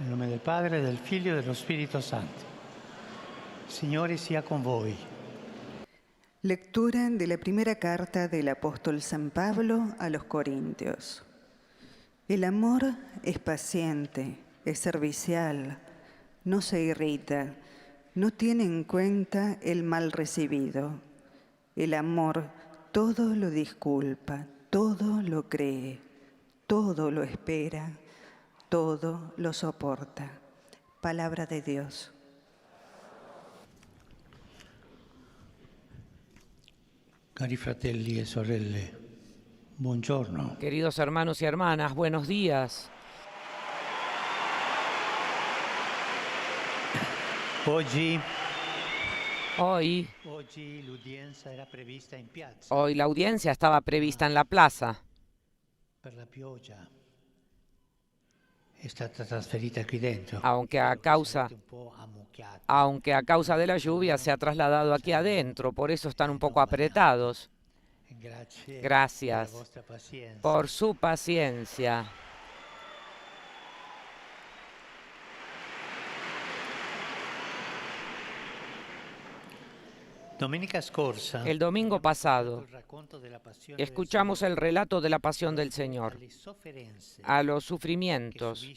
Nel nome del Padre, del Figlio e dello Spirito Santo. Signore sia con voi. Lectura de la primera carta del apóstol San Pablo a los Corintios. El amor es paciente, es servicial, no se irrita, no tiene en cuenta el mal recibido. El amor todo lo disculpa, todo lo cree, todo lo espera, todo lo soporta. Palabra de Dios. Cari fratelli e sorelle, buongiorno. Queridos hermanos y hermanas, buenos días. Oggi Hoy l'udienza era prevista in piazza la audiencia estaba prevista en la plaza. per la pioggia. È stata trasferita qui dentro. Aunque a causa de la lluvia se ha trasladado aquí adentro, por eso están un poco apretados. Gracias por su paciencia. El domingo pasado escuchamos el relato de la pasión del Señor, a los sufrimientos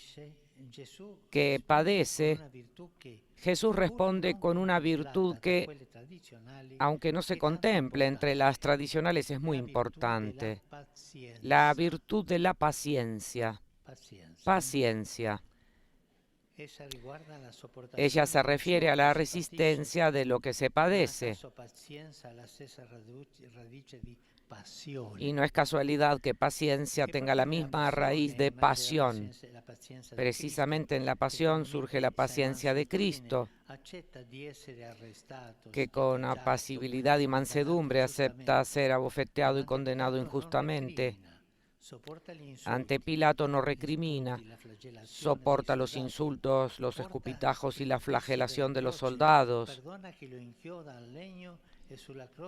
que padece. Jesús responde con una virtud que, aunque no se contemple entre las tradicionales, es muy importante: la virtud de la paciencia. Paciencia. Ella se refiere a la resistencia de lo que se padece. Y no es casualidad que paciencia tenga la misma raíz de pasión. Precisamente en la pasión surge la paciencia de Cristo, que con apacibilidad y mansedumbre acepta ser abofeteado y condenado injustamente. Ante Pilato no recrimina, soporta los insultos, los escupitajos y la flagelación de los soldados.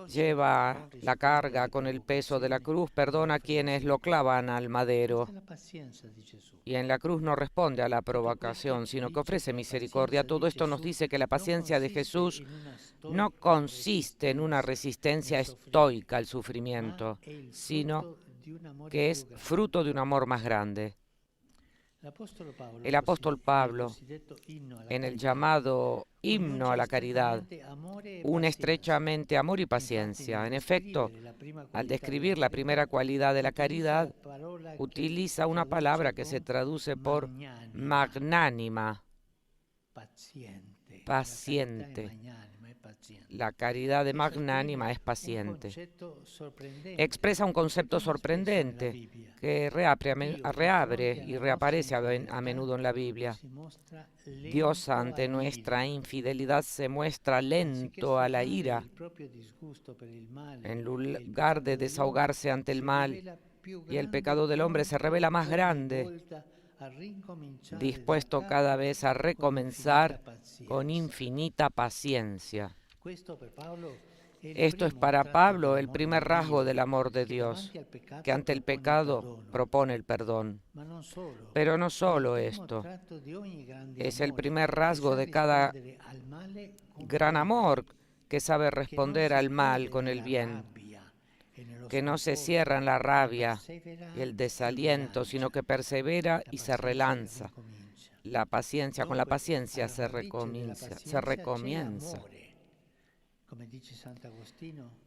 Lleva la carga con el peso de la cruz, perdona a quienes lo clavan al madero. Y en la cruz no responde a la provocación, sino que ofrece misericordia. Todo esto nos dice que la paciencia de Jesús no consiste en una resistencia estoica al sufrimiento, sino que es fruto de un amor más grande. El apóstol Pablo, en el llamado himno a la caridad, une estrechamente amor y paciencia. En efecto, al describir la primera cualidad de la caridad, utiliza una palabra que se traduce por magnánima, paciente. La caridad de magnánima es paciente. Expresa un concepto sorprendente que reabre y reaparece a menudo en la Biblia. Dios, ante nuestra infidelidad, se muestra lento a la ira. En lugar de desahogarse ante el mal y el pecado del hombre, se revela más grande, dispuesto cada vez a recomenzar con infinita paciencia. Esto es para Pablo el primer rasgo del amor de Dios, que ante el pecado propone el perdón. Pero no solo esto, es el primer rasgo de cada gran amor que sabe responder al mal con el bien, que no se cierra en la rabia y el desaliento, sino que persevera y se relanza. La paciencia, con la paciencia se recomienza.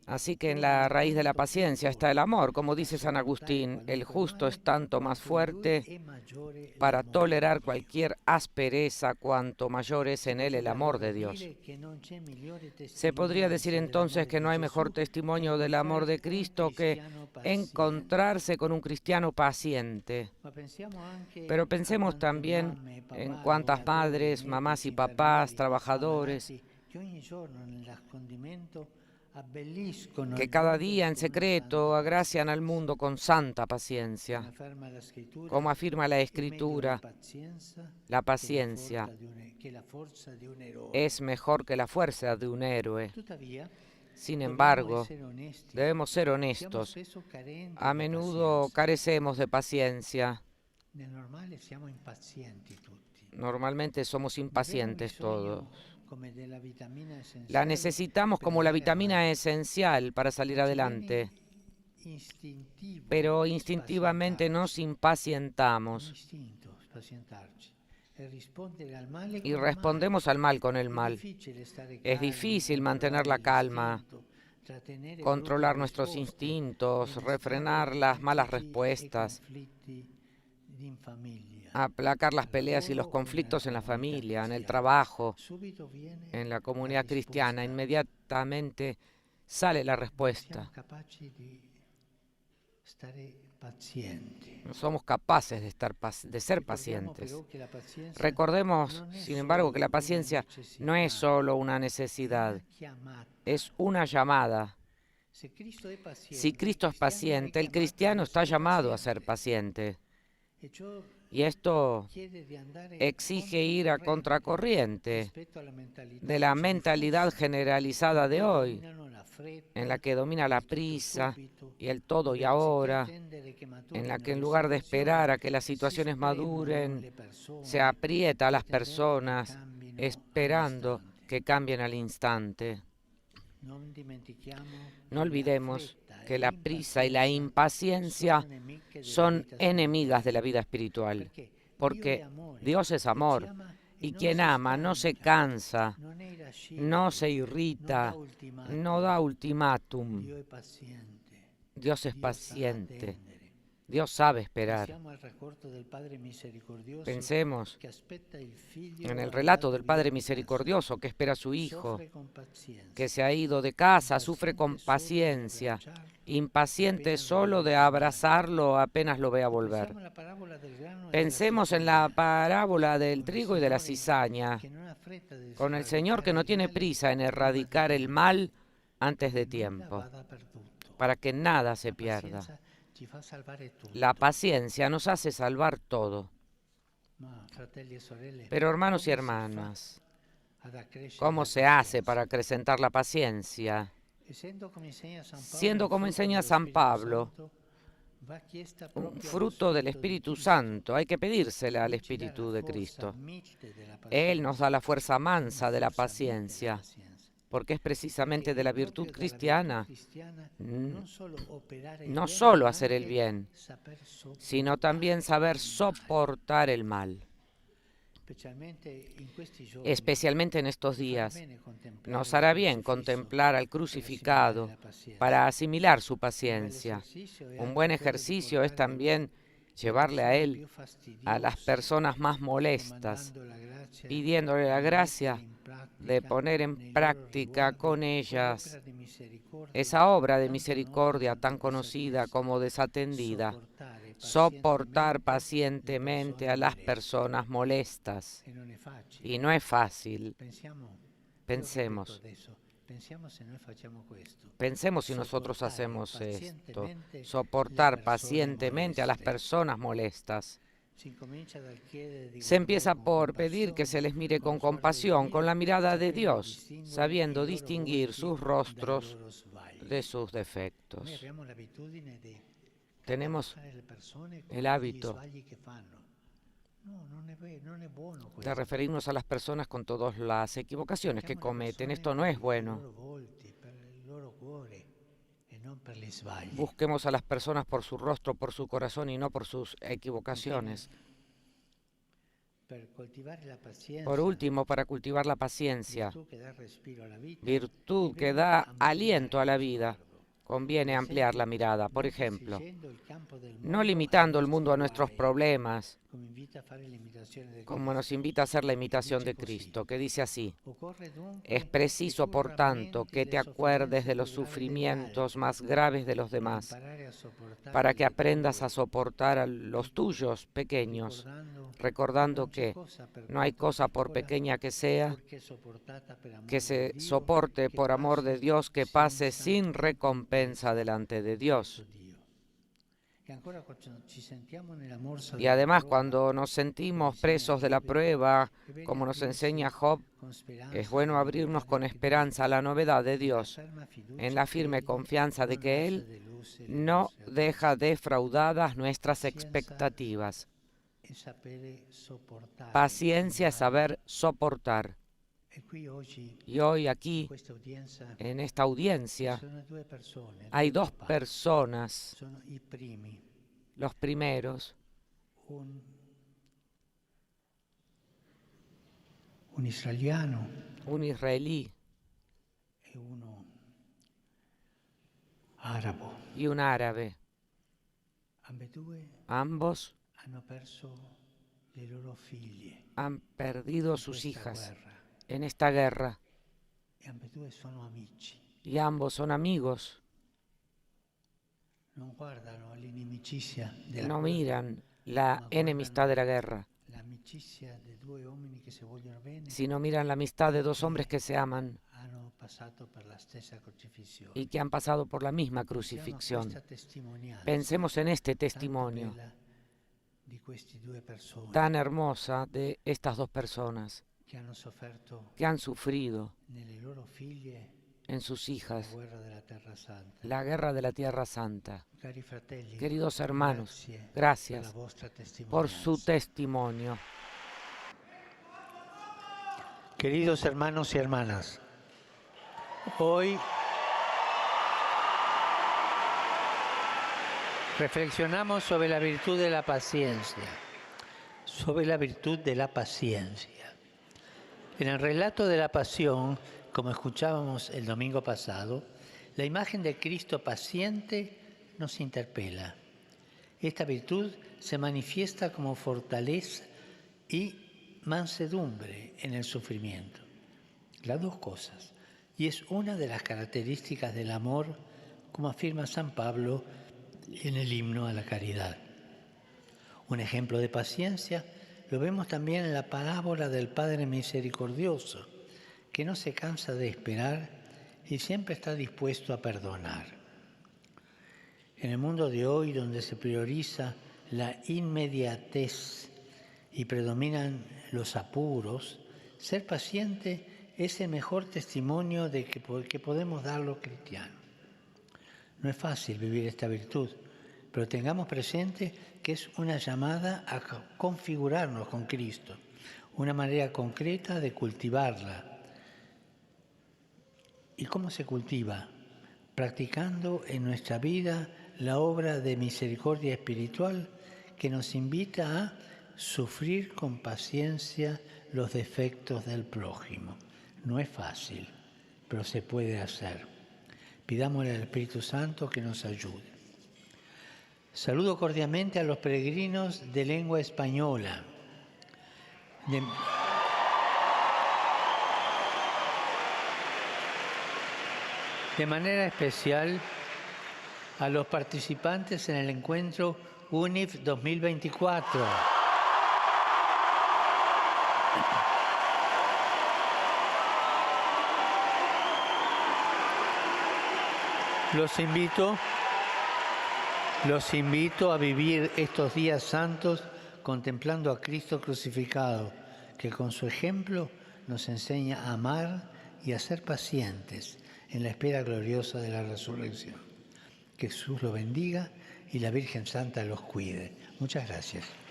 Así que en la raíz de la paciencia está el amor. Como dice San Agustín, el justo es tanto más fuerte para tolerar cualquier aspereza cuanto mayor es en él el amor de Dios. Se podría decir entonces que no hay mejor testimonio del amor de Cristo que encontrarse con un cristiano paciente. Pero pensemos también en cuántas madres, mamás y papás, trabajadores, que cada día en secreto agracian al mundo con santa paciencia. Como afirma la Escritura, la paciencia es mejor que la fuerza de un héroe. Sin embargo, debemos ser honestos. A menudo carecemos de paciencia. Normalmente somos impacientes todos. come della vitamina La essenziale necesitamos per como la andare vitamina avanti. esencial para salir Ma ci viene adelante, istintivo pero instintivamente nos spazientarci, un impacientamos istinto spazientarci e rispondere al male y con il male. respondemos al mal con el È mal. difficile stare Es calmi, difícil mantener la controllare calma, l'istinto, trattenere brutte controlar nuestros risposte e instintos, innescare refrenar las malas litigi e respuestas, conflitti in famiglia, aplacar las al peleas y lavoro los o nella conflictos en la comunità familia, en el cristiana. trabajo, Subito viene en la la comunidad cristiana. risposta. Inmediatamente sale la Non siamo respuesta. capaci di stare pazienti. No somos capaces de ser Ricordiamo pacientes. però che la pazienza Recordemos, non è sin embargo, que la solo una paciencia no es necessità, solo una è necesidad, una chiamata. es una llamada. Se Cristo è paziente, Si Cristo es paciente, el cristiano está llamado a ser paciente. E ciò Y esto chiede di andare exige ir a contracorriente rispetto alla mentalità de la che ci mentalidad diffusa, generalizada de in cui hoy, dominano la fretta, en la que domina la il tutto prisa subito, y el todo y dove anziché ahora, attendere che en maturino la que en le lugar de esperar a situazioni, que las si situaciones spremuno maduren, le persone, se aprieta a las pretendendo che personas, cambino esperando all'istante. que cambien al instante. Non dimentichiamo No che olvidemos fretta que e la prisa y la impaciencia sono nemiche della son vita enemigas de spirituale. la vida espiritual, Perché Dio è porque amore, Dios es e chi amor, ama y non quien si ama no se stanca, cansa, non è irascibile, no se non dà irrita, ultimatum. no da ultimátum. Dio è paziente, Dios es Dio sa paciente, attendere. Dios sabe esperar. Pensiamo al racconto del Padre misericordioso Pensemos che aspetta il figlio en el andato relato del via Padre di casa. misericordioso que espera a su Hijo, Soffre con pazienza, que se ha ido de casa, sufre con impaziente solo di paciencia, abbracciarlo impaciente appena lo solo vede de tornare. abrazarlo apenas lo vea volver. Pensiamo alla parabola del grano e della Pensemos en la cizzagna, parábola del con il trigo y de la Signore cizaña, che non ha fretta di con el Señor que sradicare no il tiene male prisa en prima erradicar di el tempo, mal antes de perché nulla tiempo, vada perduto. para que nada se La pierda. pazienza ci fa salvare tutto. La paciencia nos hace salvar todo. Ma, fratelli e sorelle, Pero hermanos y come si fa hermanas, ad accrescere ¿cómo la se hace pazienza? para acrecentar la paciencia? Siendo como enseña San Pablo, Siendo un como fruto enseña dello San Spirito Pablo, Santo, va chiesta un proprio allo fruto del Spirito di Espíritu Cristo. Santo. Hay que pedírsela al Lui ci dà Espíritu la de forza Cristo. mite della Él nos da la fuerza pazienza, mansa de la paciencia, porque es precisamente de la virtud cristiana non solo operare il no bene, solo ma hacer el anche bien, saper sino también saber soportar el mal. Especialmente en estos días, nos hará bien contemplar al crucificado para asimilar su paciencia. Un buen ejercicio es también llevarle a Él a las personas más molestas, pidiéndole la gracia de poner en práctica con ellas esa obra de misericordia tan conocida como desatendida, soportar pacientemente a las personas molestas. Y no es fácil. Pensemos si nosotros hacemos esto, soportar pacientemente a las personas molestas. Se empieza por pedir que se les mire con compasión, con la mirada de Dios, sabiendo distinguir sus rostros de sus defectos. Tenemos el hábito de referirnos a las personas con todas las equivocaciones que cometen. Esto no es bueno. Busquemos a las personas por su rostro, por su corazón y no por sus equivocaciones. Por último, para cultivar la paciencia, virtud que da aliento a la vida, conviene ampliar la mirada. Por ejemplo, no limitando el mundo a nuestros problemas, como nos invita a hacer la imitación de Cristo, que dice así: es preciso, por tanto, que te acuerdes de los sufrimientos más graves de los demás, para que aprendas a soportar a los tuyos pequeños, recordando que no hay cosa, por pequeña que sea, que se soporte por amor de Dios, que pase sin recompensa delante de Dios. Y además, cuando nos sentimos presos de la prueba, como nos enseña Job, es bueno abrirnos con esperanza a la novedad de Dios, en la firme confianza de que Él no deja defraudadas nuestras expectativas. Paciencia es saber soportar. Y hoy aquí, en esta audiencia, hay dos personas, los primeros, un israeliano un israelí e uno arabo. y un árabe. Ambos han perdido sus hijas en esta guerra y ambos son amigos. No miran la enemistad de la guerra, sino miran la amistad de dos hombres que se aman y que han pasado por la misma crucifixión. Pensemos en este testimonio tan hermosa de estas dos personas que han sufrido en sus hijas la guerra de la Tierra Santa. Queridos hermanos, gracias por su testimonio. Queridos hermanos y hermanas, hoy reflexionamos sobre la virtud de la paciencia, En el relato de la pasión, como escuchábamos el domingo pasado, la imagen de Cristo paciente nos interpela. Esta virtud se manifiesta como fortaleza y mansedumbre en el sufrimiento. Las dos cosas. Y es una de las características del amor, como afirma San Pablo en el himno a la caridad. Un ejemplo de paciencia lo vemos también en la parábola del Padre Misericordioso, que no se cansa de esperar y siempre está dispuesto a perdonar. En el mundo de hoy, donde se prioriza la inmediatez y predominan los apuros, ser paciente es el mejor testimonio de que podemos dar los cristianos. No es fácil vivir esta virtud, pero tengamos presente que es una llamada a configurarnos con Cristo, una manera concreta de cultivarla. ¿Y cómo se cultiva? Practicando en nuestra vida la obra de misericordia espiritual que nos invita a sufrir con paciencia los defectos del prójimo. No es fácil, pero se puede hacer. Pidámosle al Espíritu Santo que nos ayude. Saludo cordialmente a los peregrinos de lengua española. De manera especial a los participantes en el encuentro UNIF 2024. Los invito a vivir estos días santos contemplando a Cristo crucificado, que con su ejemplo nos enseña a amar y a ser pacientes en la espera gloriosa de la resurrección. Que Jesús los bendiga y la Virgen Santa los cuide. Muchas gracias.